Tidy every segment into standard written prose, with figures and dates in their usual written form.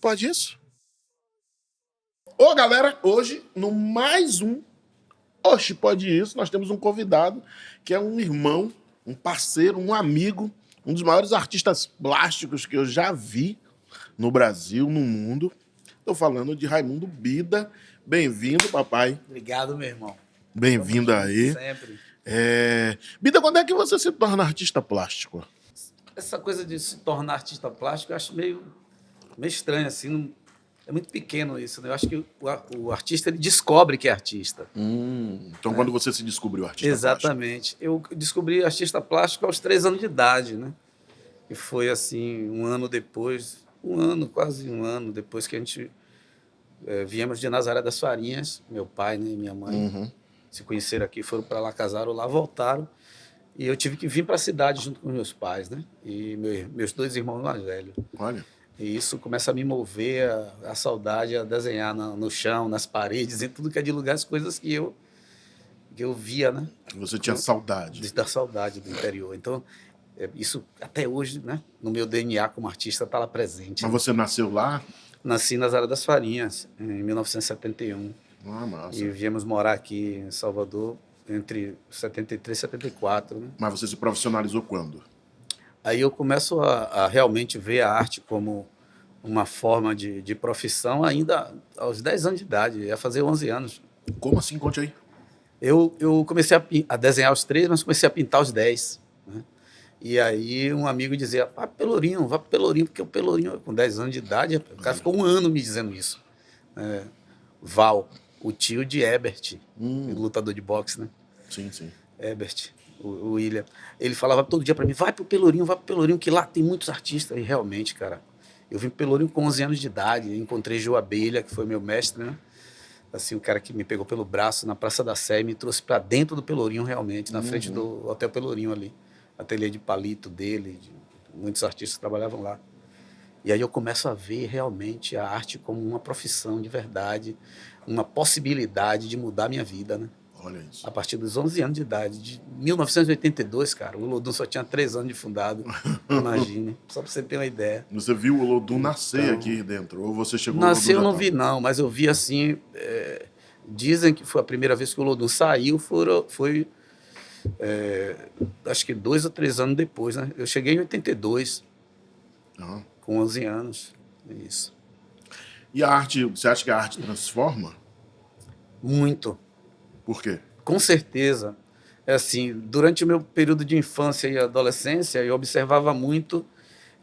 Pode isso? Ô, galera, hoje, no mais um Oxe, pode isso, nós temos um convidado que é um irmão, um parceiro, um amigo, um dos maiores artistas plásticos que eu já vi no Brasil, no mundo. Estou falando de Raimundo Bida. Bem-vindo, papai. Obrigado, meu irmão. Bem-vindo aí. Sempre. Bida, quando é que você se torna artista plástico? Essa coisa de se tornar artista plástico eu acho meio estranho, assim. É muito pequeno isso, né? Eu acho que o artista ele descobre que é artista. Então, quando você se descobriu artista Exatamente. Eu descobri artista plástico aos 3 anos de idade, né? E foi assim, quase um ano depois que a gente viemos de Nazaré das Farinhas, meu pai, né, e minha mãe se conheceram aqui, foram para lá, casaram lá, voltaram. E eu tive que vir para a cidade junto com meus pais, né? E meus 2 irmãos mais velhos. Olha. E isso começa a me mover, a saudade, a desenhar no chão, nas paredes, em tudo que é de lugar, as coisas que eu via, né? Você tinha saudade. Da saudade do interior. Então, isso até hoje, né? No meu DNA como artista está lá presente. Mas você nasceu lá? Nasci nas Nazaré das Farinhas, em 1971. Ah, massa. E viemos morar aqui em Salvador entre 73 e 74, né? Mas você se profissionalizou quando? Aí eu começo a realmente ver a arte como uma forma de profissão ainda aos 10 anos de idade, ia fazer 11 anos. Como assim? Conte aí. Eu comecei a desenhar aos 3, mas comecei a pintar aos 10. Né? E aí um amigo dizia, vá pro Pelourinho, porque o Pelourinho, com 10 anos de idade, o cara ficou um ano me dizendo isso. Val, o tio de Ebert, lutador de boxe, né? Sim, sim. Ebert, o William. Ele falava todo dia para mim, vai pro Pelourinho, que lá tem muitos artistas. E realmente, cara, eu vim pro Pelourinho com 11 anos de idade, encontrei Gil Abelha, que foi meu mestre, né? Assim, o cara que me pegou pelo braço na Praça da Sé e me trouxe para dentro do Pelourinho realmente, na frente do Hotel Pelourinho ali. Ateliê de palito dele, muitos artistas trabalhavam lá. E aí eu começo a ver realmente a arte como uma profissão de verdade, uma possibilidade de mudar a minha vida, né? Olha isso. A partir dos 11 anos de idade, de 1982, cara, o Olodum só tinha 3 anos de fundado, imagine, só para você ter uma ideia. Você viu o Olodum nascer aqui dentro? Ou você chegou Nasceu, eu não vi não, mas eu vi assim, dizem que foi a primeira vez que o Olodum saiu, foi acho que 2 ou 3 anos depois, né? Eu cheguei em 82, com 11 anos, isso. E a arte, você acha que a arte transforma? Muito. Por quê? Com certeza. Assim, durante o meu período de infância e adolescência, eu observava muito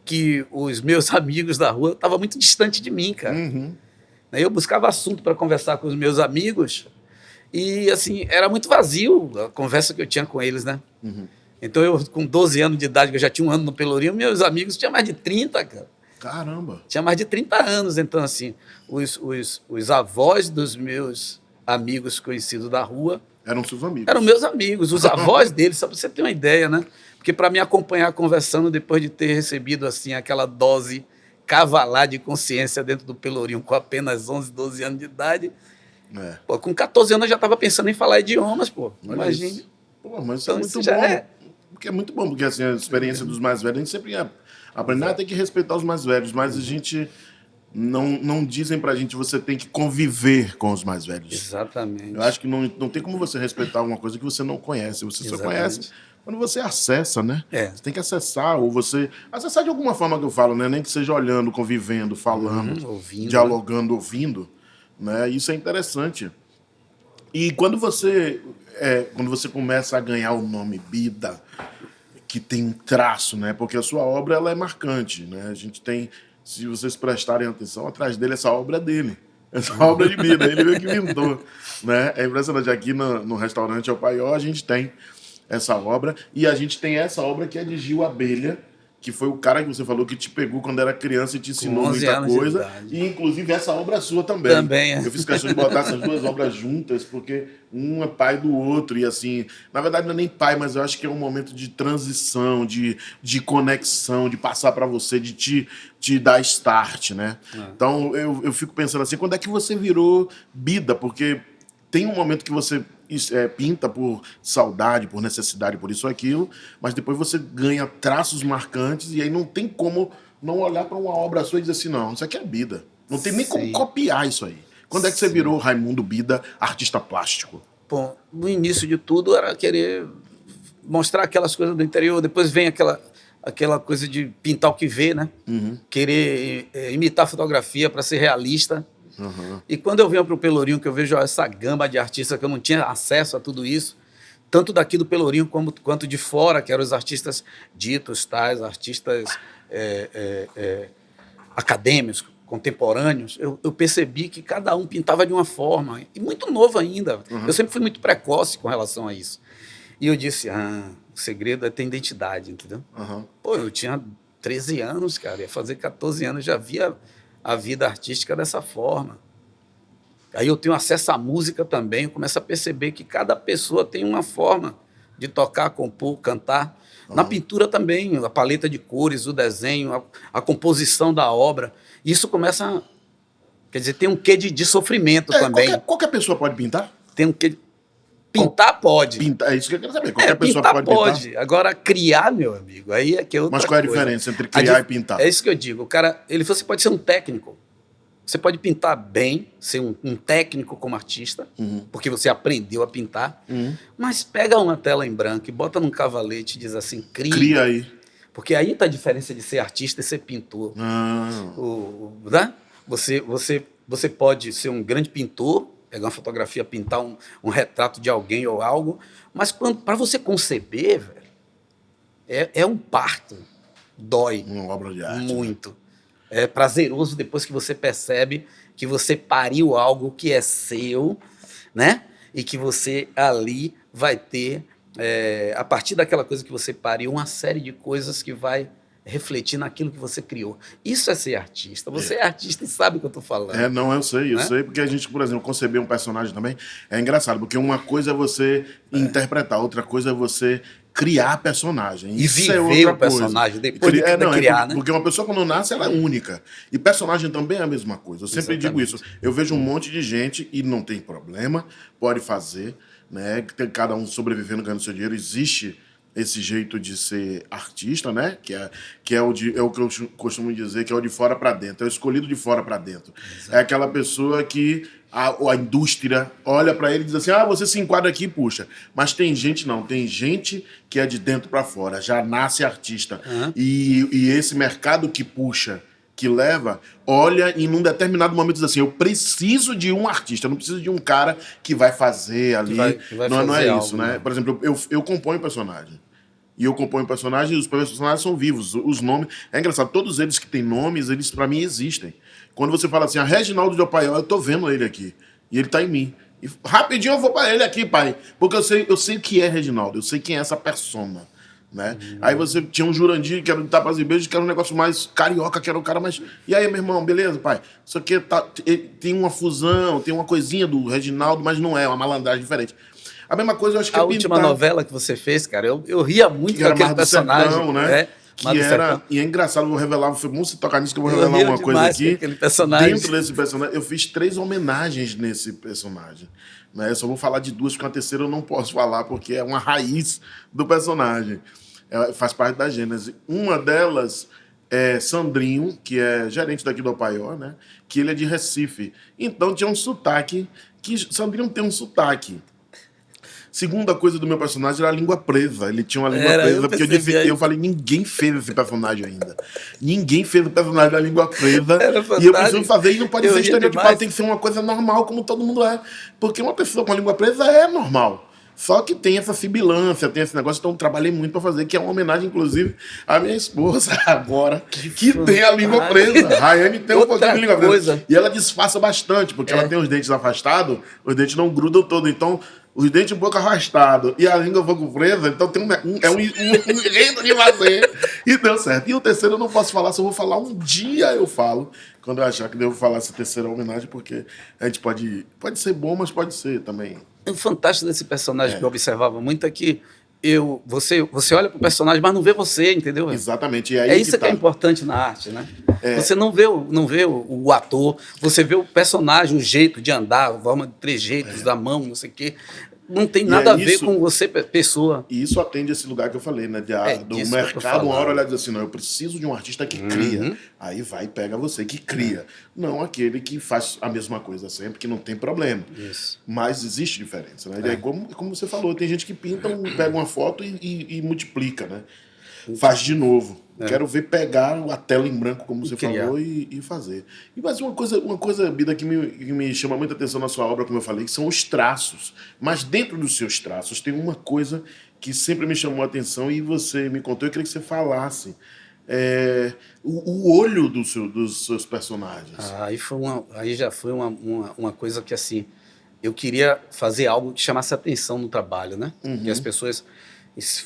que os meus amigos da rua estavam muito distantes de mim, cara. Eu buscava assunto para conversar com os meus amigos e, assim, era muito vazio a conversa que eu tinha com eles, né? Então, eu, com 12 anos de idade, que eu já tinha um ano no Pelourinho, meus amigos tinham mais de 30, cara. Caramba! Tinha mais de 30 anos. Então, assim, os avós dos meus amigos conhecidos da rua eram seus amigos. Eram meus amigos, os avós deles, só para você ter uma ideia, né? Porque para me acompanhar conversando, depois de ter recebido assim aquela dose cavalar de consciência dentro do Pelourinho com apenas 11, 12 anos de idade, pô, com 14 anos eu já estava pensando em falar idiomas, pô. Imagine. Pô, mas então, isso é muito bom. Porque é muito bom, porque assim, a experiência dos mais velhos, a gente sempre aprende, tem que respeitar os mais velhos, mas a gente não dizem pra gente você tem que conviver com os mais velhos. Exatamente. Eu acho que não tem como você respeitar uma coisa que você não conhece. Você só conhece quando você acessa, né? Você tem que acessar, ou você... Acessar de alguma forma que eu falo, né? Nem que seja olhando, convivendo, falando, ouvindo, dialogando, ouvindo. Né? Isso é interessante. E quando você começa a ganhar o nome Bida, que tem um traço, né? Porque a sua obra ela é marcante, né? A gente tem... Se vocês prestarem atenção, atrás dele, essa obra é dele. Essa obra de Bida, ele meio que inventou. Né? É impressionante. Aqui no restaurante El Paió, a gente tem essa obra. E a gente tem essa obra que é de Gil Abelha, que foi o cara que você falou que te pegou quando era criança e te ensinou muita coisa. E, inclusive, essa obra é sua também. Também é. Eu fiz questão de botar essas duas obras juntas, porque um é pai do outro. E, assim, na verdade, não é nem pai, mas eu acho que é um momento de transição, de conexão, de passar para você, de te dar start, né? Então, eu fico pensando assim, quando é que você virou Bida? Porque tem um momento que você pinta por saudade, por necessidade, por isso ou aquilo, mas depois você ganha traços marcantes e aí não tem como não olhar para uma obra sua e dizer assim, não, isso aqui é Bida. Não tem nem como Sim. copiar isso aí. Quando é que você virou Raimundo Bida, artista plástico? Bom, no início de tudo era querer mostrar aquelas coisas do interior, depois vem aquela coisa de pintar o que vê, né? Querer imitar fotografia para ser realista. E quando eu venho para o Pelourinho, que eu vejo essa gama de artistas que eu não tinha acesso a tudo isso, tanto daqui do Pelourinho quanto de fora, que eram os artistas ditos, tais, artistas acadêmicos, contemporâneos, eu percebi que cada um pintava de uma forma, e muito novo ainda. Eu sempre fui muito precoce com relação a isso. E eu disse, o segredo é ter identidade, entendeu? Pô, eu tinha 13 anos, cara, ia fazer 14 anos, já via a vida artística dessa forma. Aí eu tenho acesso à música também, eu começo a perceber que cada pessoa tem uma forma de tocar, compor, cantar. Na pintura também, a paleta de cores, o desenho, a composição da obra. Isso começa, quer dizer, tem um quê de sofrimento também. Qualquer pessoa pode pintar? Tem um quê de... Pintar pode. É isso que eu quero saber. Qualquer pessoa pintar pode pintar? Agora, criar, meu amigo, aí é que é outra Mas qual é a coisa. diferença entre criar e pintar? É isso que eu digo. O cara, você pode ser um técnico. Você pode pintar bem, ser um técnico como artista, porque você aprendeu a pintar, mas pega uma tela em branco e bota num cavalete e diz assim, Cria aí. Porque aí está a diferença de ser artista e ser pintor. Né? Você pode ser um grande pintor, pegar uma fotografia, pintar um retrato de alguém ou algo, mas para você conceber, velho, é um parto. Dói. Uma obra de arte. Muito. É prazeroso depois que você percebe que você pariu algo que é seu, né? E que você ali vai ter, a partir daquela coisa que você pariu, uma série de coisas que vai refletir naquilo que você criou. Isso é ser artista. Você é artista e sabe o que eu estou falando. Não, eu sei, porque a gente, por exemplo, conceber um personagem também é engraçado, porque uma coisa é você interpretar, outra coisa é você criar personagem. E isso viver é outra o personagem coisa. depois de criar, né? Porque uma pessoa quando nasce, ela é única. E personagem também é a mesma coisa. Eu sempre digo isso. Eu vejo um monte de gente e não tem problema, pode fazer, né? Tem cada um sobrevivendo, ganhando seu dinheiro. Existe esse jeito de ser artista, né? Que é o que eu costumo dizer, que é o de fora para dentro. É o escolhido de fora para dentro. Exato. É aquela pessoa que a indústria olha para ele e diz assim, você se enquadra aqui e puxa. Mas tem gente não, tem gente que é de dentro para fora, já nasce artista. E esse mercado que puxa, que leva, olha e num determinado momento diz assim, eu preciso de um artista, eu não preciso de um cara que vai fazer ali. Que vai não fazer é algo, isso, né? Por exemplo, eu componho personagem. E eu componho personagens, e os personagens são vivos. Os nomes... É engraçado, todos eles que têm nomes, eles pra mim existem. Quando você fala assim, Reginaldo de Opaió, eu tô vendo ele aqui. E ele tá em mim. E rapidinho eu vou pra ele aqui, pai. Porque eu sei o que é Reginaldo, eu sei quem é essa persona. Né? Aí você tinha um Jurandir, que era de Tapas e Beijos, que era um negócio mais carioca, que era um cara mais... E aí, meu irmão, beleza, pai? Isso aqui tem uma fusão, tem uma coisinha do Reginaldo, mas não é, uma malandragem diferente. A mesma coisa, eu acho que a última novela que você fez, cara, eu ria muito com aquele personagem. Sertão, né? E é engraçado, vou revelar, foi bom você tocar nisso, que eu vou revelar uma coisa aqui. Personagem. Dentro desse personagem, eu fiz 3 homenagens nesse personagem. Né? Eu só vou falar de 2, porque a terceira eu não posso falar, porque é uma raiz do personagem. Faz parte da gênese. Uma delas é Sandrinho, que é gerente daqui do Opaió, né? Que ele é de Recife. Então tinha um sotaque, que Sandrinho tem um sotaque. Segunda coisa do meu personagem era a língua presa. Ele tinha uma língua presa, porque eu falei, ninguém fez esse personagem ainda. Ninguém fez o personagem da língua presa. E eu preciso fazer, e não pode ser estereotipado, tem que ser uma coisa normal, como todo mundo é. Porque uma pessoa com a língua presa é normal. Só que tem essa sibilância, tem esse negócio, então eu trabalhei muito para fazer, que é uma homenagem, inclusive, à minha esposa agora, que tem a língua presa. A Rayane tem um pouquinho de língua presa. E ela disfarça bastante, porque ela tem os dentes afastados, os dentes não grudam todo, então os dentes um pouco afastados e a língua um pouco presa, então tem um jeito de fazer. E deu certo. E o terceiro eu não posso falar, só vou falar um dia, eu falo, quando eu achar que devo falar essa terceira homenagem, porque a gente pode ser bom, mas pode ser também. O fantástico desse personagem que eu observava muito é que você olha pro personagem, mas não vê você, entendeu? Exatamente. E aí é isso que é importante na arte, né? Você não vê o ator, você vê o personagem, o jeito de andar, a forma de trejeitos da mão, não sei o quê. não tem E nada é a ver isso- com você, pessoa. E isso atende esse lugar que eu falei, né? Do disso que eu tô mercado, uma hora falando. olhar e dizer assim, não, eu preciso de um artista que cria. Aí vai e pega você que cria. Não aquele que faz a mesma coisa sempre, que não tem problema. Isso. Mas existe diferença, né? E aí, como você falou, tem gente que pinta, pega uma foto e multiplica, né? Faz de novo. Quero ver pegar a tela em branco, como você criar. falou, e fazer. E mais uma coisa, Bida, que me chama muita atenção na sua obra, como eu falei, que são os traços. Mas dentro dos seus traços tem uma coisa que sempre me chamou a atenção e você me contou, eu queria que você falasse. O olho dos seus personagens. Aí já foi uma coisa que, assim, eu queria fazer algo que chamasse atenção no trabalho, né? Que as pessoas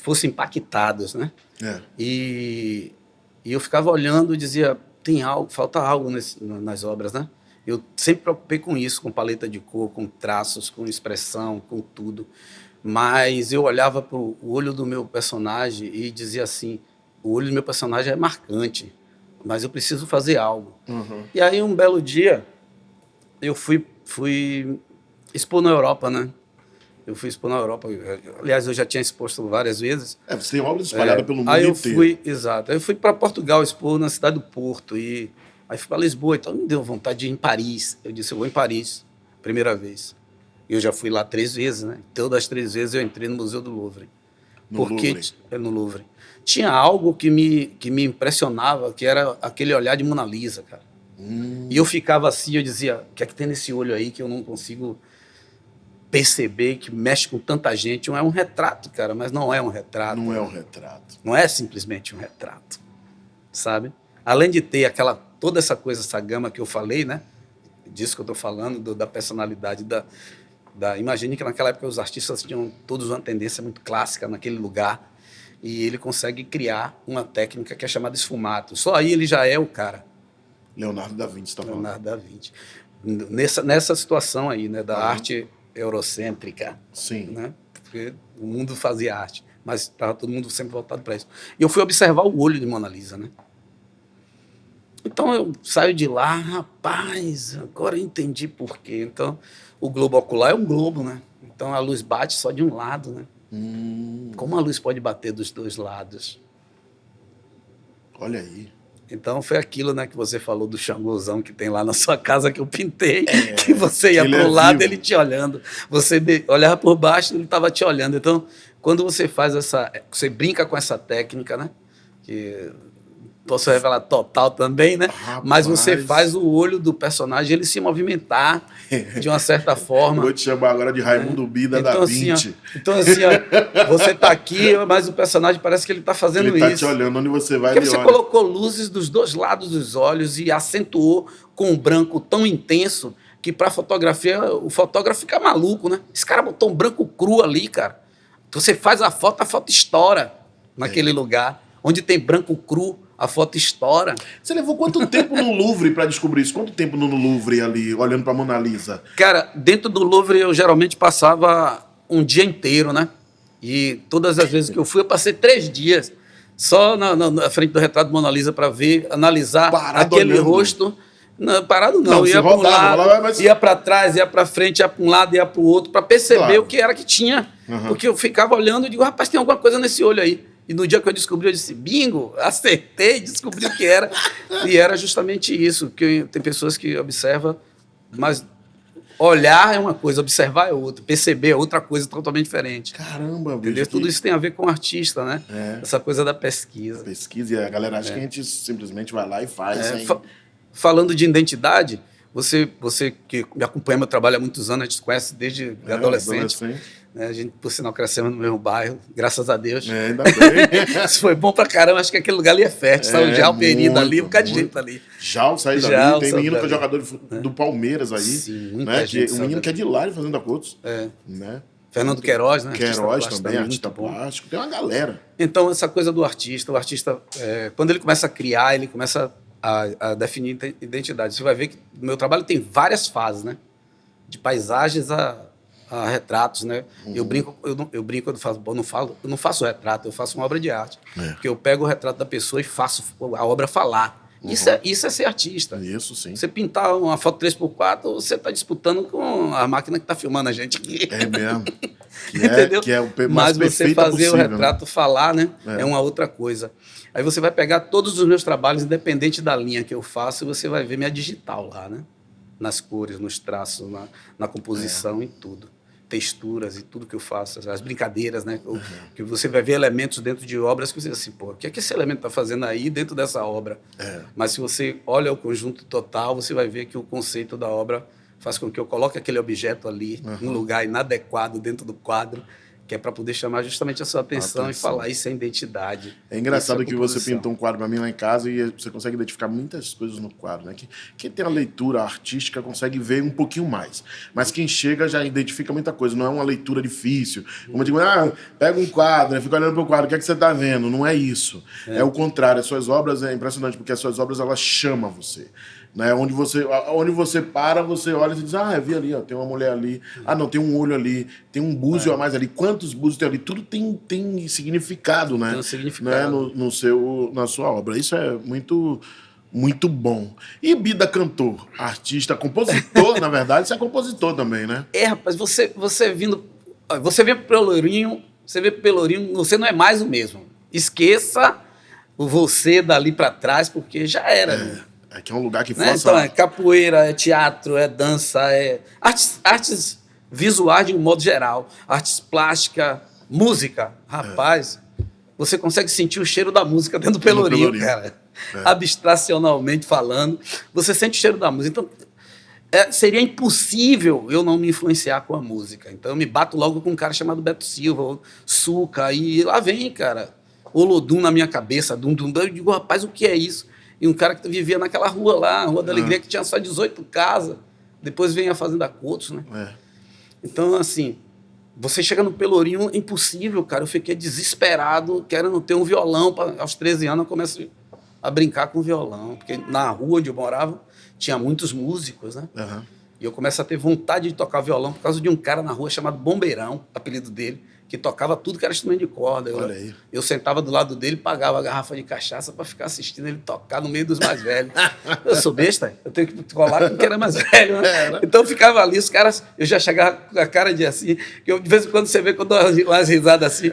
fossem impactadas, né? E eu ficava olhando e dizia, tem algo, falta algo nas obras, né? Eu sempre me preocupei com isso, com paleta de cor, com traços, com expressão, com tudo. Mas eu olhava para o olho do meu personagem e dizia assim, o olho do meu personagem é marcante, mas eu preciso fazer algo. E aí, um belo dia, eu fui expor na Europa, né? Eu fui expor na Europa. Aliás, eu já tinha exposto várias vezes. Você tem obras espalhadas pelo mundo Aí eu inteiro. exato. Aí eu fui para Portugal expor na cidade do Porto. E aí fui para Lisboa. Então me deu vontade de ir em Paris. Eu disse, eu vou em Paris, primeira vez. Eu já fui lá 3 vezes, né? Todas as 3 vezes eu entrei no Museu do Louvre. No Louvre. Tinha algo que me impressionava, que era aquele olhar de Mona Lisa, cara. E eu ficava assim, eu dizia, o que é que tem nesse olho aí que eu não consigo perceber, que mexe com tanta gente? Não é um retrato, cara, mas não é um retrato. Não é um retrato. Não é simplesmente um retrato, sabe? Além de ter toda essa coisa, essa gama que eu falei, né? Disso que eu estou falando, da personalidade, imagine que naquela época os artistas tinham todos uma tendência muito clássica naquele lugar, e ele consegue criar uma técnica que é chamada esfumato. Só aí ele já é o cara. Leonardo da Vinci está falando. Leonardo da Vinci. Nessa situação aí, né, da arte eurocêntrica. Sim. Né? Porque o mundo fazia arte, mas estava todo mundo sempre voltado para isso. E eu fui observar o olho de Mona Lisa, né? Então eu saio de lá, rapaz, agora eu entendi por quê. Então, o globo ocular é um globo, né? Então a luz bate só de um lado, né? Como a luz pode bater dos 2 lados? Olha aí. Então foi aquilo, né, que você falou do Xangôzão que tem lá na sua casa que eu pintei, que você ia para um lado, ele te olhando, você olhava por baixo, ele estava te olhando. Então, quando você faz você brinca com essa técnica, né, que posso revelar total também, né? Rapaz. Mas você faz o olho do personagem ele se movimentar de uma certa forma. Vou te chamar agora de Raimundo Bida da Vinci. Então, assim, ó, você está aqui, mas o personagem parece que ele está fazendo isso. Ele está te olhando, onde você vai, porque você colocou luzes dos 2 lados dos olhos e acentuou com um branco tão intenso que para fotografia o fotógrafo fica maluco, né? Esse cara botou um branco cru ali, cara. Você faz a foto estoura naquele lugar. Onde tem branco cru, a foto estoura. Você levou quanto tempo no Louvre para descobrir isso? Quanto tempo no Louvre ali, olhando para Mona Lisa? Cara, dentro do Louvre eu geralmente passava um dia inteiro, né? E todas as vezes que eu fui, eu passei 3 dias só na frente do retrato de Mona Lisa para ver, analisar aquele olhando. Rosto. Não, parado não, ia para um lado, ia para trás, ia para frente, ia para um lado, ia para o outro, para perceber o que era que tinha. Porque eu ficava olhando e digo, rapaz, tem alguma coisa nesse olho aí. E no dia que eu descobri, eu disse, bingo, acertei, descobri o que era. E era justamente isso, que tem pessoas que observam, mas olhar é uma coisa, observar é outra, perceber é outra coisa totalmente diferente. Caramba, bicho. Entendeu? Tudo isso tem a ver com o artista, né? Essa coisa da pesquisa. Pesquisa, e a galera acha que a gente simplesmente vai lá e faz. Falando de identidade, você que me acompanha meu trabalho há muitos anos, a gente se conhece desde adolescente. A gente, por sinal, crescemos no mesmo bairro, graças a Deus. Ainda bem. Isso foi bom pra caramba, acho que aquele lugar ali é fértil. Saiu já o Peri dali, um bocado de gente ali. Já saiu dali, tem menino que é jogador do Palmeiras aí. Sim, muita gente. O menino que é de lá, fazendo a Coutos. Né? Fernando Queiroz, né? Queiroz também, artista plástico. Tem uma galera. Então, essa coisa do artista, quando ele começa a criar, ele começa a definir identidade. Você vai ver que o meu trabalho tem várias fases, né? De paisagens a retratos, né? Eu brinco quando faço, eu não faço retrato, eu faço uma obra de arte. Porque eu pego o retrato da pessoa e faço a obra falar. Isso é ser artista. Isso, sim. Você pintar uma foto 3x4, você está disputando com a máquina que está filmando a gente aqui. É mesmo. Entendeu? Que é o mais Mas você perfeita fazer possível, o retrato falar, né? É. É uma outra coisa. Aí você vai pegar todos os meus trabalhos, independente da linha que eu faço, e você vai ver minha digital lá, né? Nas cores, nos traços, na composição e tudo. Texturas e tudo que eu faço, as brincadeiras, né? Que você vai ver elementos dentro de obras que você diz assim, pô, o que é que esse elemento está fazendo aí dentro dessa obra? Mas se você olha o conjunto total, você vai ver que o conceito da obra faz com que eu coloque aquele objeto ali em um lugar inadequado dentro do quadro, que é para poder chamar justamente a sua atenção e falar isso é identidade. É engraçado isso é que você composição. pintou um quadro para mim lá em casa e você consegue identificar muitas coisas no quadro, né? Quem tem a leitura artística consegue ver um pouquinho mais. Mas quem chega já identifica muita coisa. Não é uma leitura difícil. Como eu digo, pega um quadro, fica olhando para o quadro, o que é que você está vendo? Não é isso. É o contrário. As suas obras é impressionante, porque as suas obras elas chamam você. Né? Onde você para, você olha e diz, eu vi ali, ó, tem uma mulher ali, não, tem um olho ali, tem um búzio a mais ali, quantos búzios tem ali? Tudo tem significado, né? Tem um significado. Né? Na sua obra. Isso é muito, muito bom. E Bida cantor, artista, compositor, na verdade, você é compositor também, né? Rapaz, você vê pro Pelourinho, você não é mais o mesmo. Esqueça o você dali para trás, porque já era, né? Que é um lugar que né? força... Então, é capoeira, é teatro, é dança, é artes visuais de um modo geral, artes plásticas, música. Rapaz, você consegue sentir o cheiro da música dentro do Pelourinho, cara. Abstracionalmente falando, você sente o cheiro da música. Então, seria impossível eu não me influenciar com a música. Então, eu me bato logo com um cara chamado Beto Silva, ou Suca, e lá vem, cara, Olodum na minha cabeça, dum-dum. Eu digo, rapaz, o que é isso? E um cara que vivia naquela rua lá, a Rua da Alegria, que tinha só 18 casas. Depois vem a Fazenda Coutos, né? Então, assim, você chega no Pelourinho, é impossível, cara. Eu fiquei desesperado, querendo ter um violão. Aos 13 anos eu comecei a brincar com violão. Porque na rua onde eu morava, tinha muitos músicos, né? E eu começo a ter vontade de tocar violão por causa de um cara na rua chamado Bombeirão, apelido dele, que tocava tudo que era instrumento de corda. Eu sentava do lado dele, pagava a garrafa de cachaça para ficar assistindo ele tocar no meio dos mais velhos. Eu sou besta, eu tenho que colar com quem era mais velho, né? Então eu ficava ali, os caras, eu já chegava com a cara de assim, que eu, de vez em quando você vê quando eu dou umas risadas assim,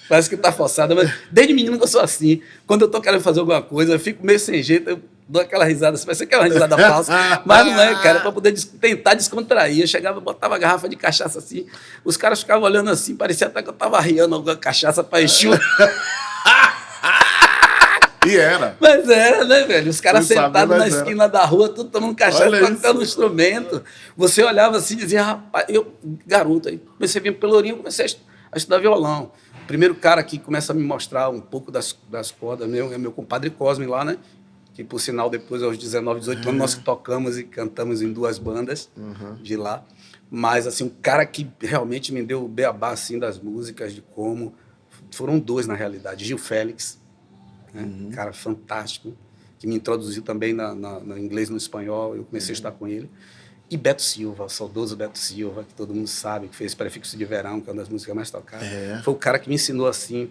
parece que tá forçada, mas desde menino que eu sou assim. Quando eu tô querendo fazer alguma coisa, eu fico meio sem jeito, eu dou aquela risada, você pensa que é uma risada falsa, mas não é, cara, para poder tentar descontrair. Eu chegava, botava a garrafa de cachaça assim, os caras ficavam olhando assim, parecia até que eu tava riando alguma cachaça para encher. E era. Mas era, né, velho? Os caras sentados na esquina da rua, tudo tomando cachaça, tocando instrumento. Você olhava assim e dizia, rapaz, eu, garoto, aí comecei a vir pro Pelourinho, comecei a estudar violão. O primeiro cara que começa a me mostrar um pouco das cordas é meu compadre Cosme lá, né? Que, por sinal, depois, aos 19, 18 anos, nós tocamos e cantamos em 2 bandas de lá. Mas, assim, um cara que realmente me deu o beabá, assim, das músicas, de como... Foram 2, na realidade. Gil Félix, né? Cara fantástico, que me introduziu também no inglês e no espanhol. Eu comecei a estudar com ele. E Beto Silva, o saudoso Beto Silva, que todo mundo sabe, que fez Prefixo de Verão, que é uma das músicas mais tocadas. Foi o cara que me ensinou, assim...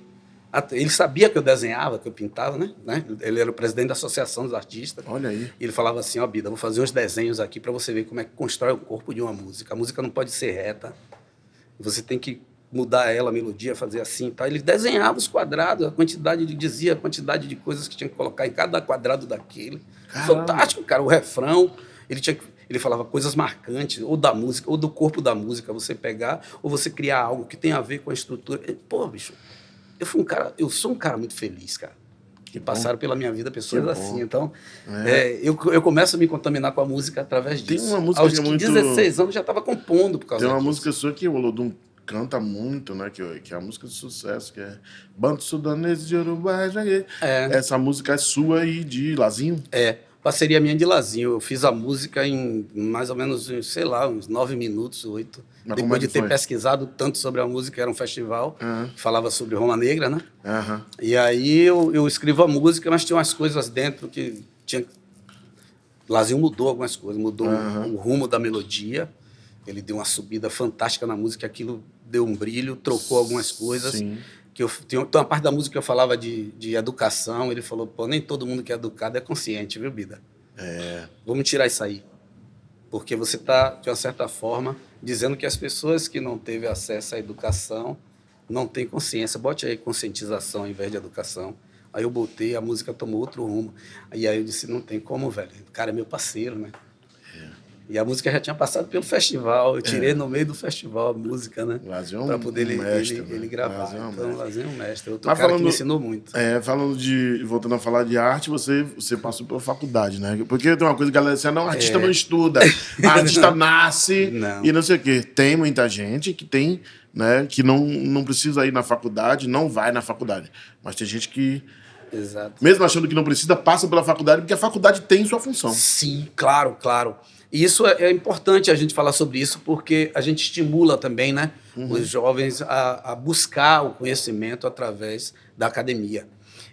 Ele sabia que eu desenhava, que eu pintava, né? Ele era o presidente da Associação dos Artistas. Olha aí. E ele falava assim, Bida, vou fazer uns desenhos aqui para você ver como é que constrói o corpo de uma música. A música não pode ser reta. Você tem que mudar ela, a melodia, fazer assim e tal. Ele desenhava os quadrados, a quantidade, ele dizia a quantidade de coisas que tinha que colocar em cada quadrado daquele. Caramba. Fantástico, cara. O refrão, ele falava coisas marcantes, ou da música, ou do corpo da música, você pegar, ou você criar algo que tem a ver com a estrutura. Pô, bicho, eu sou um cara muito feliz, cara. Que passaram pela minha vida pessoas assim. Então, eu começo a me contaminar com a música através disso. Tem uma música aos que é muito... 16 anos já estava compondo por causa disso. Tem uma música sua que o Olodum canta muito, né? Que é a música de sucesso, que é Banto Sudanês de Urubá. Essa música é sua e de Lazinho? Parceria minha de Lazinho. Eu fiz a música em mais ou menos, sei lá, uns 9 minutos, 8. Mas depois de ter pesquisado tanto sobre a música, era um festival que falava sobre Roma Negra, né? E aí eu escrevo a música, mas tinha umas coisas dentro que tinha... Lazinho mudou algumas coisas, mudou o rumo da melodia. Ele deu uma subida fantástica na música, aquilo deu um brilho, trocou algumas coisas. Sim. Tem uma parte da música que eu falava de educação, ele falou, pô, nem todo mundo que é educado é consciente, viu, Bida? Vamos tirar isso aí. Porque você está, de uma certa forma, dizendo que as pessoas que não teve acesso à educação não têm consciência. Bote aí conscientização ao invés de educação. Aí eu botei, a música tomou outro rumo. E aí eu disse, não tem como, velho. O cara é meu parceiro, né? E a música já tinha passado pelo festival. Eu tirei no meio do festival a música, né? Lazinho é para poder mestre, ele gravar. Lazinho é um Então, mestre. Lazinho é um mestre. Outro Mas cara falando- que me ensinou muito. Voltando a falar de arte, você passou pela faculdade, né? Porque tem uma coisa que a galera diz, não, artista não estuda, artista nasce Não. e não sei o quê. Tem muita gente que tem, né, que não precisa ir na faculdade, não vai na faculdade. Mas tem gente que, Exato. mesmo achando que não precisa, passa pela faculdade, porque a faculdade tem sua função. Sim, claro, claro. E isso é importante a gente falar sobre isso, porque a gente estimula também, né, os jovens a buscar o conhecimento através da academia.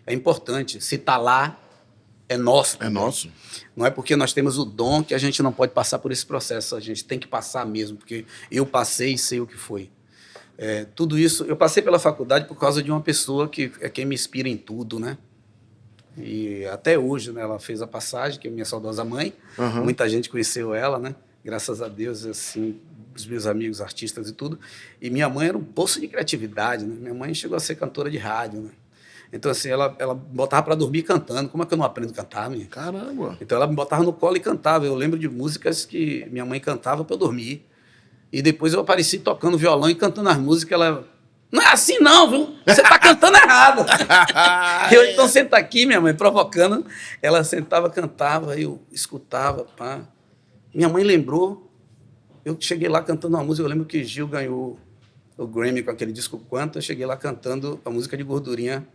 É importante. Se está lá, é nosso. É também. nosso. Não é porque nós temos o dom que a gente não pode passar por esse processo. A gente tem que passar mesmo, porque eu passei e sei o que foi. Tudo isso, eu passei pela faculdade por causa de uma pessoa que é quem me inspira em tudo, né? E até hoje, né, ela fez a passagem, que é minha saudosa mãe. Muita gente conheceu ela, né? Graças a Deus, assim, os meus amigos artistas e tudo. E minha mãe era um poço de criatividade, né? Minha mãe chegou a ser cantora de rádio, né? Então, assim, ela botava para dormir cantando. Como é que eu não aprendo a cantar, minha? Caramba. Então, ela me botava no colo e cantava. Eu lembro de músicas que minha mãe cantava para eu dormir. E depois eu apareci tocando violão e cantando as músicas. Ela, não é assim não, viu? Você tá cantando errado. Eu, então, senta aqui, minha mãe, provocando. Ela sentava, cantava, eu escutava, pá. Minha mãe lembrou. Eu cheguei lá cantando uma música. Eu lembro que Gil ganhou o Grammy com aquele disco Quanto. Eu cheguei lá cantando a música de Gordurinha,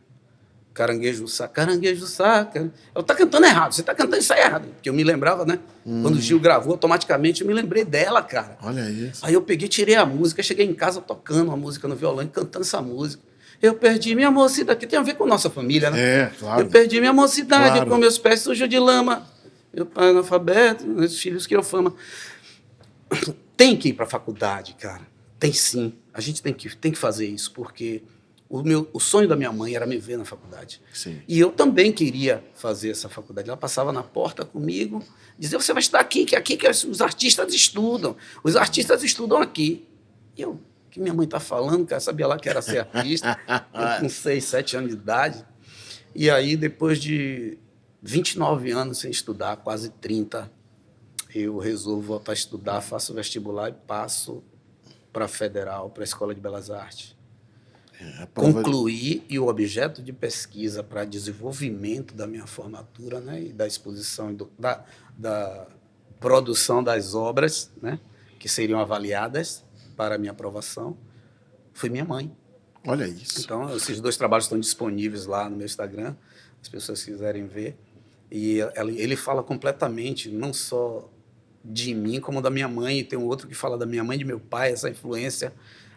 Caranguejo Sá, Caranguejo Sá. Ela tá cantando errado, você tá cantando isso aí errado. Porque eu me lembrava, né? Quando o Gil gravou, automaticamente eu me lembrei dela, cara. Olha isso. Aí eu peguei, tirei a música, cheguei em casa tocando uma música no violão e cantando essa música. Eu perdi minha mocidade, que tem a ver com nossa família, né? É, claro. Eu perdi minha mocidade, Claro. com meus pés sujos de lama. Meu pai analfabeto, meus filhos que eu fama. Tem que ir para a faculdade, cara. Tem sim. A gente tem que fazer isso, porque o sonho da minha mãe era me ver na faculdade. Sim. E eu também queria fazer essa faculdade. Ela passava na porta comigo, dizia, você vai estudar aqui que os artistas estudam. Os artistas estudam aqui. E eu, o que minha mãe está falando, cara, sabia lá que era ser artista. Eu com 6, 7 anos de idade. E aí, depois de 29 anos sem estudar, quase 30, eu resolvo voltar a estudar, faço vestibular e passo para a Federal, para a Escola de Belas Artes. A prova- Concluí e o objeto de pesquisa para desenvolvimento da minha formatura, né, e da exposição, da produção das obras, né, que seriam avaliadas para a minha aprovação, foi minha mãe. Olha isso. Então, esses 2 trabalhos estão disponíveis lá no meu Instagram, as pessoas quiserem ver. E ele fala completamente, não só de mim, como da minha mãe, e tem um outro que fala da minha mãe e de meu pai, essa influência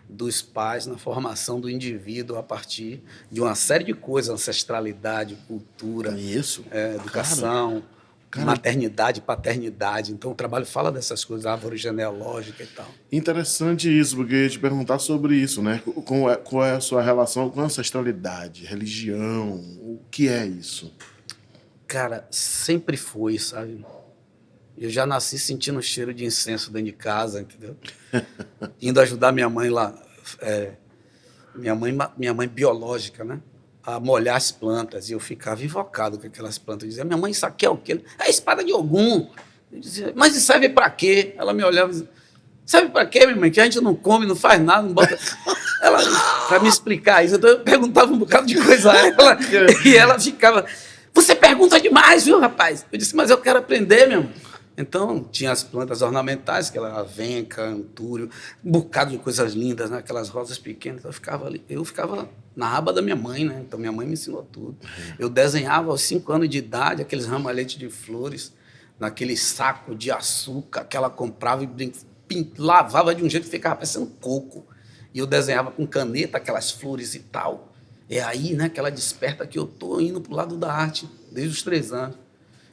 dos pais na formação do indivíduo a partir de uma série de coisas, ancestralidade, cultura, Isso. educação, Cara. maternidade, paternidade. Então, o trabalho fala dessas coisas, árvore genealógica e tal. Interessante isso, porque eu ia te perguntar sobre isso, né? Qual é a sua relação com ancestralidade, religião? O que é isso? Cara, sempre foi, sabe? Eu já nasci sentindo o cheiro de incenso dentro de casa, entendeu? Indo ajudar minha mãe lá, minha mãe biológica, né? A molhar as plantas. E eu ficava invocado com aquelas plantas. Eu dizia, minha mãe, isso aqui é o quê? É a espada de Ogum. Eu dizia, mas isso serve pra quê? Ela me olhava e dizia, serve pra quê, minha mãe? Que a gente não come, não faz nada, não bota... Ela, pra me explicar isso, então eu perguntava um bocado de coisa a ela, e ela ficava, você pergunta demais, viu, rapaz? Eu disse, mas eu quero aprender, meu irmão. Então, tinha as plantas ornamentais, que era avenca, antúrio, um bocado de coisas lindas, né? Aquelas rosas pequenas. Então, eu ficava na aba da minha mãe, né? Então, minha mãe me ensinou tudo. Eu desenhava aos 5 anos de idade aqueles ramalhetes de flores naquele saco de açúcar que ela comprava e lavava de um jeito que ficava parecendo coco. E eu desenhava com caneta aquelas flores e tal. É aí, né, que ela desperta que eu tô indo pro lado da arte desde os 3 anos.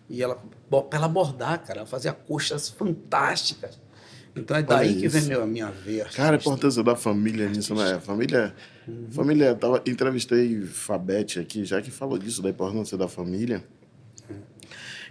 E ela, para ela bordar, cara, ela fazia coxas fantásticas. Então é Olha daí que vem isso. a minha veia. Cara, a importância da família nisso, né? Família, entrevistei Fabete aqui, já que falou disso, da importância da família.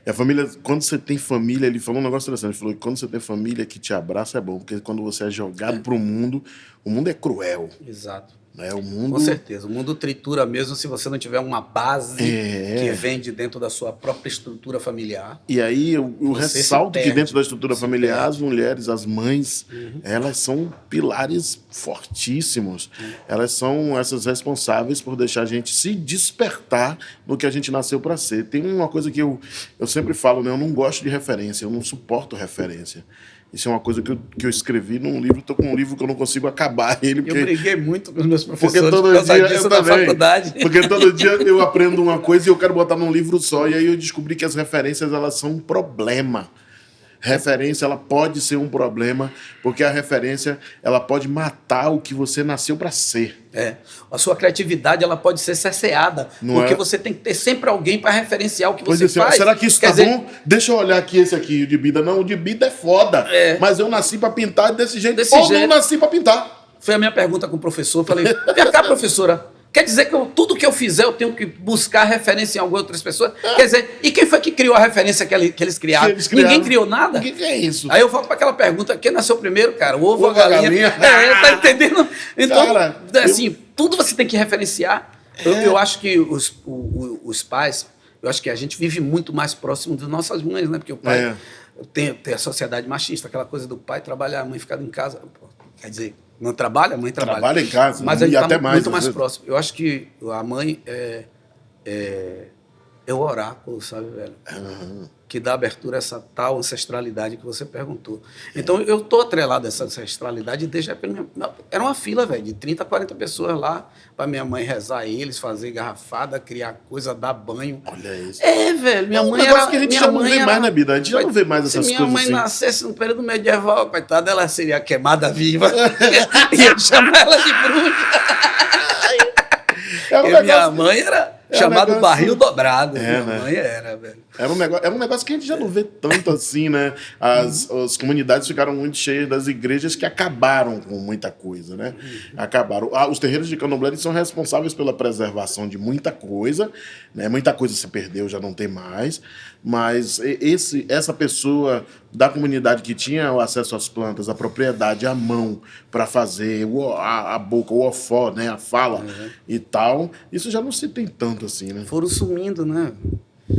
E a família, quando você tem família, ele falou um negócio interessante, ele falou que quando você tem família que te abraça é bom, porque quando você é jogado pro mundo, o mundo é cruel, Exato. né? O mundo... Com certeza. O mundo tritura mesmo se você não tiver uma base que vem de dentro da sua própria estrutura familiar. E aí eu Você ressalto se que perde, dentro da estrutura se familiar, perde. as mulheres, as mães, elas são pilares fortíssimos. Elas são essas responsáveis por deixar a gente se despertar no que a gente nasceu para ser. Tem uma coisa que eu sempre falo, né? Eu não gosto de referência, eu não suporto referência. Isso é uma coisa que eu escrevi num livro, estou com um livro que eu não consigo acabar ele. Eu Porque briguei muito com os meus porque professores todo por causa dia disso eu na também. faculdade. Porque todo dia eu aprendo uma coisa e eu quero botar num livro só. E aí eu descobri que as referências, elas são um problema. Referência, ela pode ser um problema, porque a referência, ela pode matar o que você nasceu para ser. É. A sua criatividade ela pode ser cerceada, Não porque é? você tem que ter sempre alguém para referenciar o que Pois você é, faz. será que isso Quer tá dizer, bom? Deixa eu olhar aqui esse aqui, o de Bida. Não, o de Bida é foda. É. Mas eu nasci para pintar desse jeito. Desse ou jeito. não nasci para pintar. Foi a minha pergunta com o professor. Eu falei, vem cá, professora. Quer dizer que tudo que eu fizer eu tenho que buscar referência em algumas outras pessoas? Quer dizer, e quem foi que criou a referência que eles criaram? Que eles criaram. Ninguém criou nada? O que é isso? Aí eu volto para aquela pergunta: quem nasceu primeiro, cara? O ovo ou a Ovo ou a galinha? galinha? Tá entendendo? Então, Cara, assim, tudo você tem que referenciar. Eu acho que os pais, eu acho que a gente vive muito mais próximo das nossas mães, né? Porque o pai tem a sociedade machista, aquela coisa do pai trabalhar, a mãe ficar em casa. Pô, quer dizer, não trabalha, a mãe trabalha. Trabalha em casa, mas a gente e até tá mais, muito às mais vezes. próximo. Eu acho que a mãe é o oráculo, sabe, velho? Que dá abertura a essa tal ancestralidade que você perguntou. Então, eu tô atrelado a essa ancestralidade desde a primeira... Era uma fila, velho, de 30, 40 pessoas lá, para minha mãe rezar eles, fazer garrafada, criar coisa, dar banho. Olha isso. É, velho, minha mãe negócio era... que a gente minha já não mãe vê era- mais, né, Bida? A gente já não vê mais essas Se minha coisas mãe assim. nascesse no período medieval, coitada, ela seria queimada viva. Ia chamar ela de bruxa. É um Porque minha negócio- mãe era é um chamada negócio- barril dobrado. É, Minha né? mãe era, velho. Era um negócio que a gente já não vê tanto assim, né? As comunidades ficaram muito cheias das igrejas que acabaram com muita coisa, né? Acabaram. Os terreiros de candomblé eles são responsáveis pela preservação de muita coisa, né? Muita coisa se perdeu, já não tem mais. Mas essa pessoa da comunidade que tinha o acesso às plantas, a propriedade, a mão para fazer a boca, o ofó, né? A fala e tal, isso já não se tem tanto assim, né? Foram sumindo, né?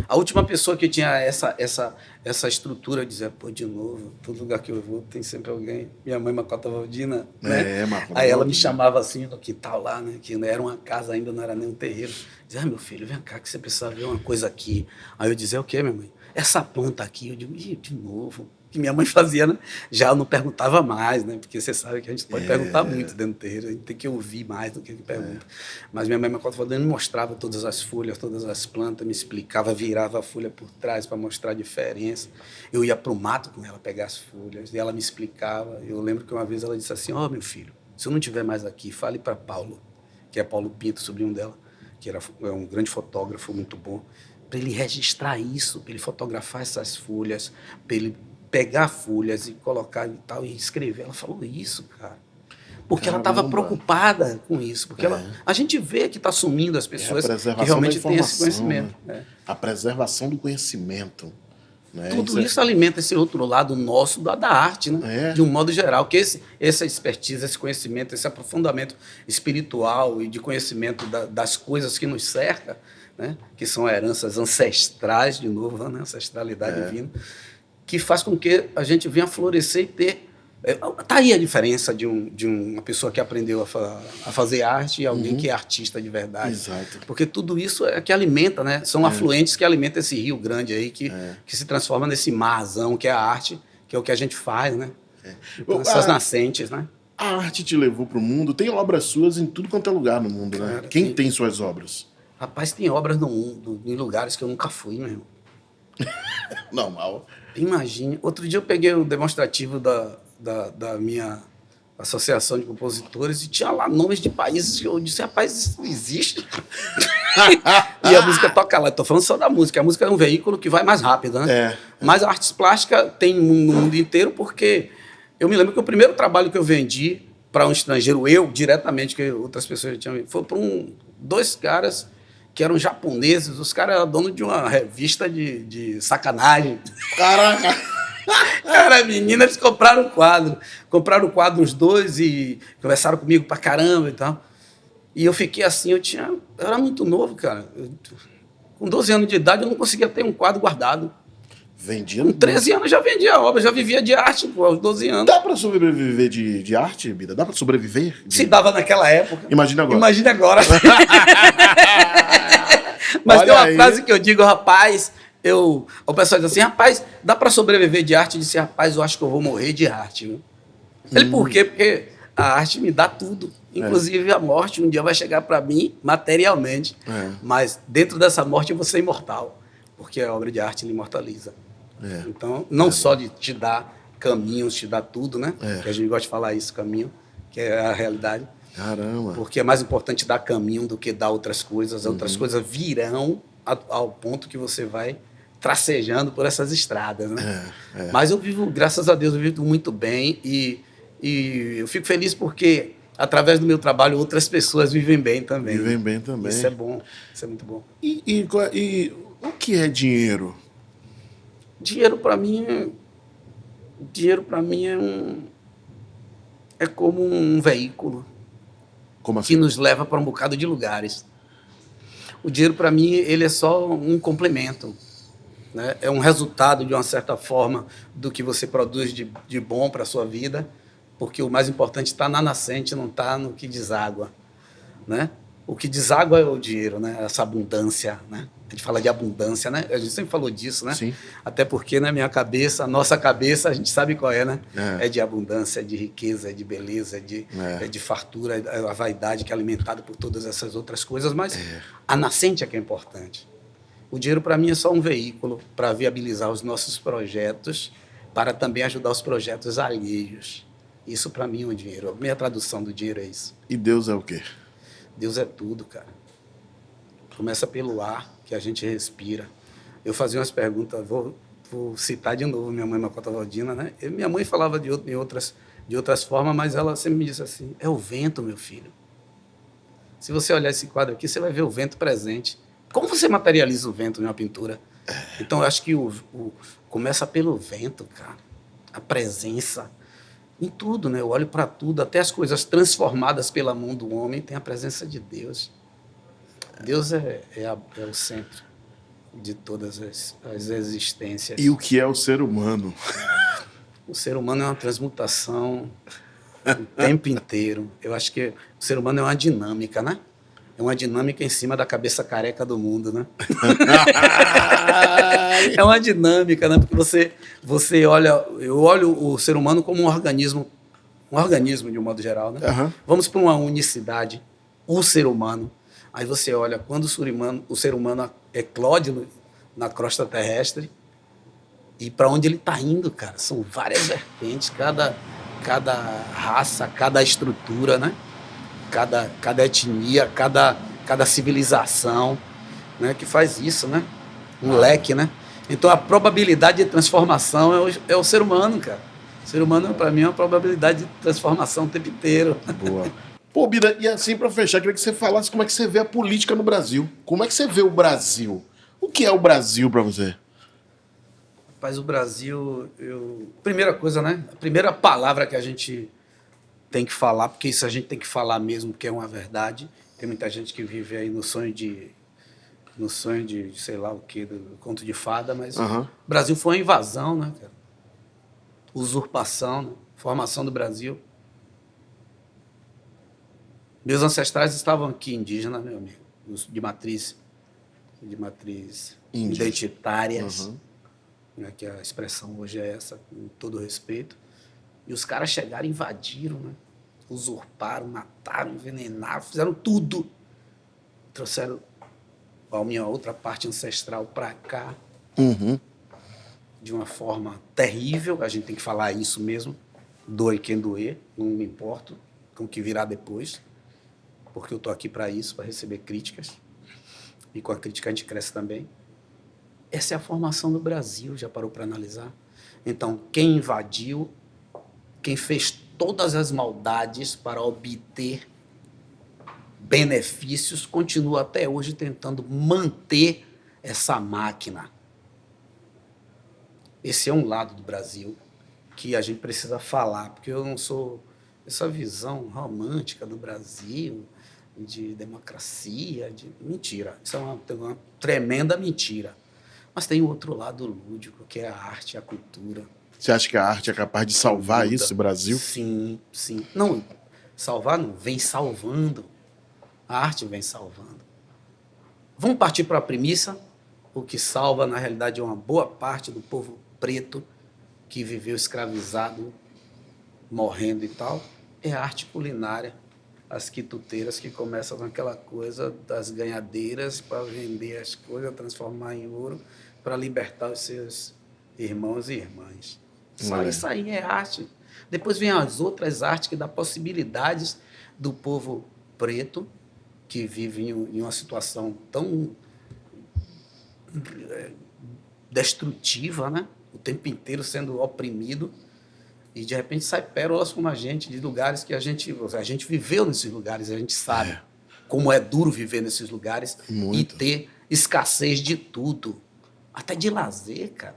A última pessoa que tinha essa estrutura de dizer, pô, de novo, todo lugar que eu vou tem sempre alguém. Minha mãe, Macota Valdina, né? Macota Aí ela me Valdina. chamava assim, no quintal lá, né? Que não era uma casa ainda, não era nem um terreiro. Dizia, meu filho, vem cá que você precisa ver uma coisa aqui. Aí eu dizia, o quê, minha mãe? Essa planta aqui. Eu digo, ih, de novo. Que minha mãe fazia, né? Já eu não perguntava mais, né? Porque você sabe que a gente pode perguntar muito dentro do terreiro, a gente tem que ouvir mais do que pergunta. Mas minha mãe me mostrava todas as folhas, todas as plantas, me explicava, virava a folha por trás para mostrar a diferença. Eu ia para o mato com ela pegar as folhas e ela me explicava. Eu lembro que uma vez ela disse assim, meu filho, se eu não estiver mais aqui, fale para Paulo, que é Paulo Pinto, sobrinho dela, que é um grande fotógrafo muito bom, para ele registrar isso, para ele fotografar essas folhas, para ele pegar folhas e colocar e tal, e escrever. Ela falou isso, cara. Porque ela estava preocupada com isso. Porque a gente vê que está sumindo as pessoas que realmente têm esse conhecimento. Né? A preservação do conhecimento. Né? Tudo isso alimenta esse outro lado nosso da arte, né? De um modo geral. Que essa expertise, esse conhecimento, esse aprofundamento espiritual e de conhecimento das coisas que nos cercam, né? Que são heranças ancestrais, de novo, né? Ancestralidade divina, que faz com que a gente venha florescer e ter... Tá aí a diferença de uma pessoa que aprendeu a fazer arte e alguém que é artista de verdade. Exato. Porque tudo isso é que alimenta, né? São afluentes que alimentam esse rio grande aí, que se transforma nesse marzão, que é a arte, que é o que a gente faz, né? Então, essas nascentes, né? A arte te levou para o mundo. Tem obras suas em tudo quanto é lugar no mundo, né? Cara, Quem tem suas obras? Rapaz, tem obras no mundo, em lugares que eu nunca fui, meu irmão. Normal. Imagine. Outro dia eu peguei o demonstrativo da minha associação de compositores e tinha lá nomes de países que eu disse, rapaz, isso não existe. E a música toca lá. Estou falando só da música. A música é um veículo que vai mais rápido, né? Mas a arte plástica tem no mundo inteiro porque Eu me lembro que o primeiro trabalho que eu vendi para um estrangeiro, eu diretamente, que outras pessoas já tinham visto, foi para dois caras que eram japoneses. Os caras eram donos de uma revista de sacanagem. Caraca! Cara, menina, eles compraram o quadro. Compraram o quadro os dois e conversaram comigo pra caramba e tal. E eu fiquei assim, eu era muito novo, cara. Com 12 anos de idade, eu não conseguia ter um quadro guardado. Vendia. Com 13 anos já vendia obra, já vivia de arte, pô, aos 12 anos. Dá pra sobreviver de arte, Bida? Dá pra sobreviver? Se dava naquela época. Imagina agora. Imagina agora. Mas Olha tem uma aí. frase que eu digo, rapaz, o pessoal diz assim, rapaz, dá pra sobreviver de arte? Eu disse, rapaz, eu acho que eu vou morrer de arte. Viu? Ele, por quê? Porque a arte me dá tudo. Inclusive a morte um dia vai chegar para mim materialmente. Mas dentro dessa morte eu vou ser imortal. Porque a obra de arte ele imortaliza. Então, não só de te dar caminhos, te dar tudo, né? Que a gente gosta de falar isso, caminho, que é a realidade. Caramba. Porque é mais importante dar caminho do que dar outras coisas. Outras coisas virão ao ponto que você vai tracejando por essas estradas, né? Mas eu vivo, graças a Deus, eu vivo muito bem e eu fico feliz porque, através do meu trabalho, outras pessoas vivem bem também. Vivem bem também. Isso é bom, isso é muito bom. E o que é dinheiro? Dinheiro para mim é como um veículo Como que assim? nos leva para um bocado de lugares. O dinheiro para mim ele é só um complemento, né? É um resultado de uma certa forma do que você produz de bom para a sua vida, porque o mais importante está na nascente, não está no que deságua, né? O que deságua é o dinheiro, né? Essa abundância, né? A gente fala de abundância, né? A gente sempre falou disso, né? Sim. Até porque na minha cabeça, a nossa cabeça, a gente sabe qual é, né? É de abundância, é de riqueza, é de beleza, é de fartura, é a vaidade que é alimentada por todas essas outras coisas, mas a nascente é que é importante. O dinheiro para mim é só um veículo para viabilizar os nossos projetos, para também ajudar os projetos alheios. Isso para mim é o dinheiro. A minha tradução do dinheiro é isso. E Deus é o quê? Deus é tudo, cara. Começa pelo ar que a gente respira. Eu fazia umas perguntas, vou citar de novo minha mãe Macota Valdina, né? Minha mãe falava de outras formas, mas ela sempre me disse assim, é o vento, meu filho. Se você olhar esse quadro aqui, você vai ver o vento presente. Como você materializa o vento em uma pintura? Então, eu acho que começa pelo vento, cara. A presença. Em tudo, né? Eu olho para tudo, até as coisas transformadas pela mão do homem, tem a presença de Deus. Deus é o centro de todas as existências. E o que é o ser humano? O ser humano é uma transmutação o tempo inteiro. Eu acho que o ser humano é uma dinâmica, né? É uma dinâmica em cima da cabeça careca do mundo, né? É uma dinâmica, né? Porque você olha... Eu olho o ser humano como um organismo de um modo geral, né? Vamos para uma unicidade, o ser humano. Aí você olha, quando o ser humano eclode na crosta terrestre, e para onde ele está indo, cara? São várias vertentes, cada raça, cada estrutura, né? Cada etnia, cada civilização, né? Que faz isso, né? Um leque, né? Então a probabilidade de transformação é o ser humano, cara. O ser humano, para mim, é uma probabilidade de transformação o tempo inteiro. Boa. Pô, Bida, e assim, para fechar, queria que você falasse como é que você vê a política no Brasil. Como é que você vê o Brasil? O que é o Brasil para você? Rapaz, o Brasil... Primeira coisa, né? A primeira palavra que a gente tem que falar, porque isso a gente tem que falar mesmo, porque é uma verdade. Tem muita gente que vive aí no sonho de sei lá o quê, do conto de fada, mas o Brasil foi uma invasão, né, cara? Usurpação, né? Formação do Brasil. Meus ancestrais estavam aqui, indígenas, meu amigo, de matriz identitárias, né, que a expressão hoje é essa, com todo respeito. E os caras chegaram, invadiram, né? Usurparam, mataram, envenenaram, fizeram tudo. Trouxeram a minha outra parte ancestral para cá, de uma forma terrível. A gente tem que falar isso mesmo, doe quem doer, não me importo com o que virá depois, porque eu estou aqui para isso, para receber críticas, e com a crítica a gente cresce também. Essa é a formação do Brasil, já parou para analisar? Então, quem invadiu quem fez todas as maldades para obter benefícios, continua até hoje tentando manter essa máquina. Esse é um lado do Brasil que a gente precisa falar, porque eu não sou essa visão romântica do Brasil, de democracia, de mentira. Isso é uma tremenda mentira. Mas tem o outro lado lúdico, que é a arte, a cultura. Você acha que a arte é capaz de salvar Muda. isso, Brasil? Sim, sim. Não, salvar não, vem salvando. A arte vem salvando. Vamos partir para a premissa, o que salva, na realidade, é uma boa parte do povo preto que viveu escravizado, morrendo e tal, é a arte culinária. As quituteiras que começam com aquela coisa das ganhadeiras para vender as coisas, transformar em ouro, para libertar os seus irmãos e irmãs. Só isso aí é arte. Depois vem as outras artes que dão possibilidades do povo preto, que vive em uma situação tão destrutiva, né? O tempo inteiro sendo oprimido, e de repente sai pérolas como a gente, de lugares que a gente viveu nesses lugares, a gente sabe como é duro viver nesses lugares. Muito. E ter escassez de tudo, até de lazer, cara.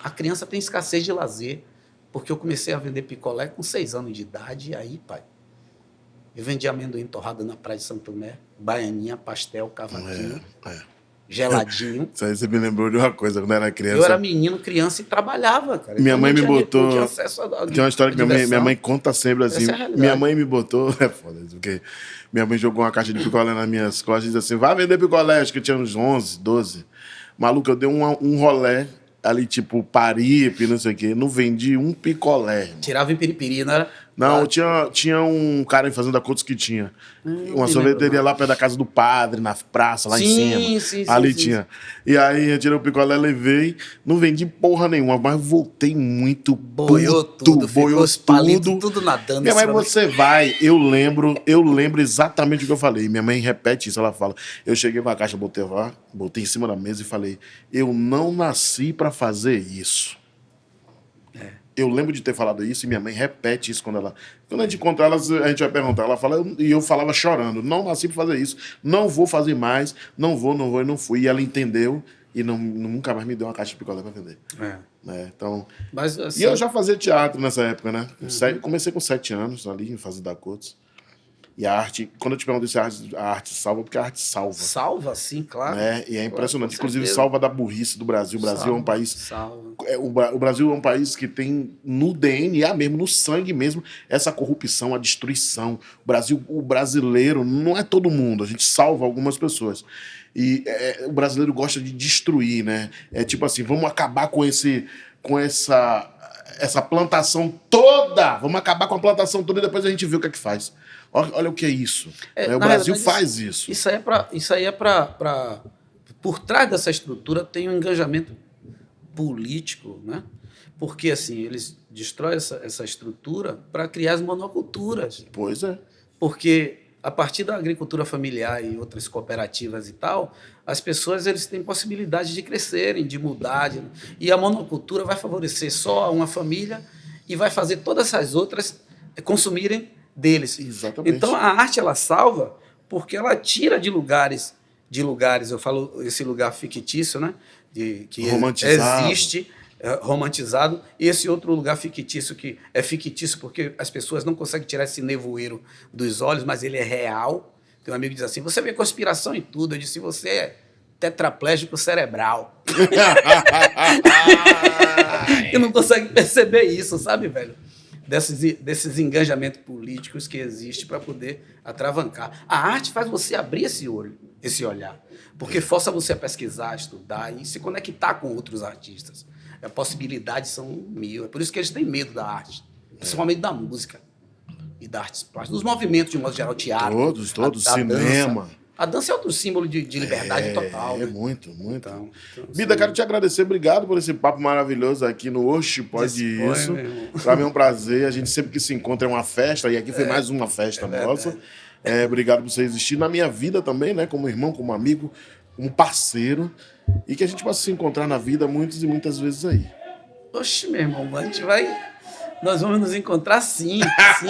A criança tem escassez de lazer, porque eu comecei a vender picolé com 6 anos de idade, e aí, pai, eu vendia amendoim torrado na praia de Santo Tomé, baianinha, pastel, cavaquinho, geladinho. Isso aí você me lembrou de uma coisa, quando eu era criança. Eu era menino, criança e trabalhava, cara. Minha mãe me botou. Tinha acesso a Tem uma história que minha mãe conta sempre assim. Essa é a realidade. Minha mãe me botou. É foda, porque minha mãe jogou uma caixa de picolé nas minhas costas e disse assim: vai vender picolé. Acho que eu tinha uns 11, 12. Maluco, eu dei um rolé ali, tipo, Paripe, não sei o quê. Não vendi um picolé. Tirava em piripiri, não era? Não, tinha um cara em Fazenda Coutos que tinha. Uma sorveteria lá perto da casa do padre, na praça, lá em cima. Sim, ali sim, tinha. E aí eu tirei o picolé, levei, não vendi porra nenhuma, mas voltei muito Boiou puto, tudo, ficou boiou os palitos tudo. tudo nadando. Minha mãe, você vai, eu lembro exatamente o que eu falei. Minha mãe repete isso, ela fala. Eu cheguei com a caixa, botei lá, botei em cima da mesa e falei: eu não nasci pra fazer isso. Eu lembro de ter falado isso e minha mãe repete isso quando a gente encontrar ela, a gente vai perguntar. Ela fala, e eu falava chorando: não nasci pra fazer isso, não vou fazer mais, não vou, e não fui. E ela entendeu e nunca mais me deu uma caixa de picolé pra vender. Então, Mas, assim, e eu já fazia teatro nessa época, né? Comecei com 7 anos ali em Fazenda Coutos. E a arte, quando eu te pergunto se a arte salva, porque a arte salva. Salva, sim, claro. Né? E é impressionante. Claro, Inclusive, certeza. salva da burrice do Brasil. O Brasil é um país. Salva. O Brasil é um país que tem no DNA mesmo, no sangue mesmo, essa corrupção, a destruição. O brasileiro não é todo mundo, a gente salva algumas pessoas. E o brasileiro gosta de destruir, né? É tipo assim, vamos acabar com essa plantação toda. Vamos acabar com a plantação toda e depois a gente vê o que é que faz. Olha o que é isso. O Brasil faz isso. Isso aí é para por trás dessa estrutura tem um engajamento político, né? Porque assim, eles destroem essa estrutura para criar as monoculturas. Pois é. Porque a partir da agricultura familiar e outras cooperativas e tal, as pessoas eles têm possibilidade de crescerem, de mudar. E a monocultura vai favorecer só uma família e vai fazer todas essas outras consumirem deles. Exatamente. Então a arte ela salva porque ela tira de lugares, eu falo esse lugar fictício, né? Que Romantizado. existe, romantizado, e esse outro lugar fictício que é fictício porque as pessoas não conseguem tirar esse nevoeiro dos olhos, mas ele é real. Tem um amigo que diz assim: você vê conspiração em tudo. Eu disse: você é tetraplégico cerebral. E não consegue perceber isso, sabe, velho? Desses engajamentos políticos que existem para poder atravancar. A arte faz você abrir esse olhar, porque força você a pesquisar, estudar e se conectar com outros artistas. As possibilidades são 1000. É por isso que eles têm medo da arte, principalmente da música e da artes plásticas, dos movimentos de modo geral, teatro, todos, cinema. Dança. A dança é outro símbolo de liberdade total. Né? Muito. Então, Bida, quero te agradecer, obrigado por esse papo maravilhoso aqui no Oxe, pode isso. Para mim é um prazer, a gente sempre que se encontra é uma festa, e aqui foi mais uma festa nossa. Obrigado por você existir na minha vida também, né? Como irmão, como amigo, como parceiro, e que a gente possa se encontrar na vida muitas e muitas vezes aí. Oxe, meu irmão, a gente vai Nós vamos nos encontrar sim, sim.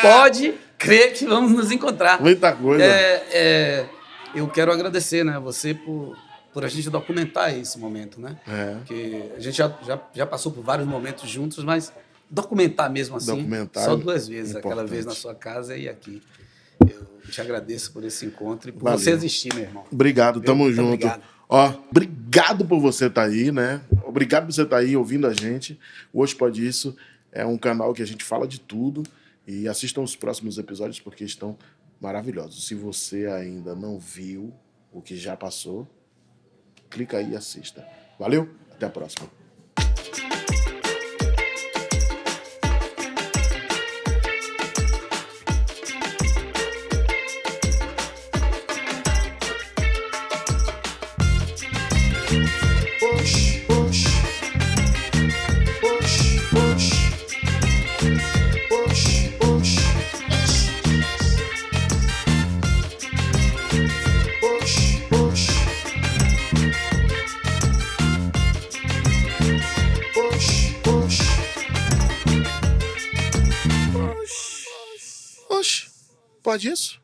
Pode crer que vamos nos encontrar. Muita coisa. Eu quero agradecer, né, você por a gente documentar esse momento, né? Porque a gente já passou por vários momentos juntos, mas documentar mesmo assim, Documentar só 2 vezes, é aquela importante. vez na sua casa e aqui. Eu te agradeço por esse encontro e por Valeu. você existir, meu irmão. Obrigado, tamo Muito junto. obrigado. Ó, obrigado por você estar aí, né? Obrigado por você estar aí ouvindo a gente. O Hoje Pode Isso é um canal que a gente fala de tudo. E assistam os próximos episódios porque estão maravilhosos. Se você ainda não viu o que já passou, clica aí e assista. Valeu, até a próxima. Oxe, pode isso?